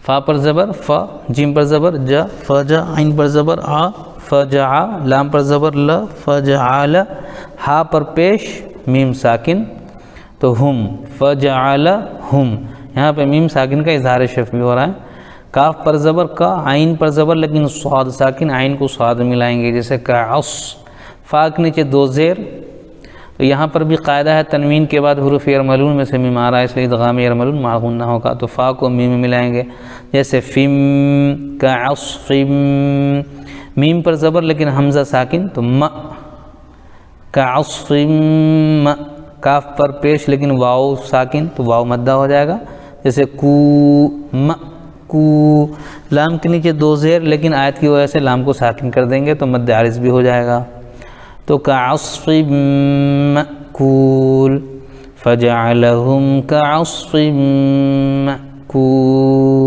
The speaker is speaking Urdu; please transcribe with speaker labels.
Speaker 1: فا پر زبر ف، جیم پر زبر جا فجا، عین پر زبر آ فجع، لام پر زبر ل فجعل، ہا پر پیش میم ساکن تو ہم فجعلہم، یہاں پہ میم ساکن کا اظہار شفوی ہو رہا ہے. کاف پر زبر کا، عین پر زبر لیکن صاد ساکن، عین کو صاد ملائیں گے جیسے کعص. فا کے نیچے دو زیر، تو یہاں پر بھی قاعدہ ہے تنوین کے بعد حروف یرملون میں سے میم آ رہا ہے اس لیے ادغام یرملون مع غنہ ہوگا، تو فا کو میم میں ملائیں گے جیسے فم کعصفم. میم پر زبر لیکن حمزہ ساکن تو م کعصفم. کاف پر پیش لیکن واو ساکن تو واو مدہ ہو جائے گا جیسے کو م کو. لام کے نیچے دو زیر لیکن آیت کی وجہ سے لام کو ساکن کر دیں گے تو مد عارض بھی ہو جائے گا، تو کعصف مأکول فجعلہم کعصف مأکول.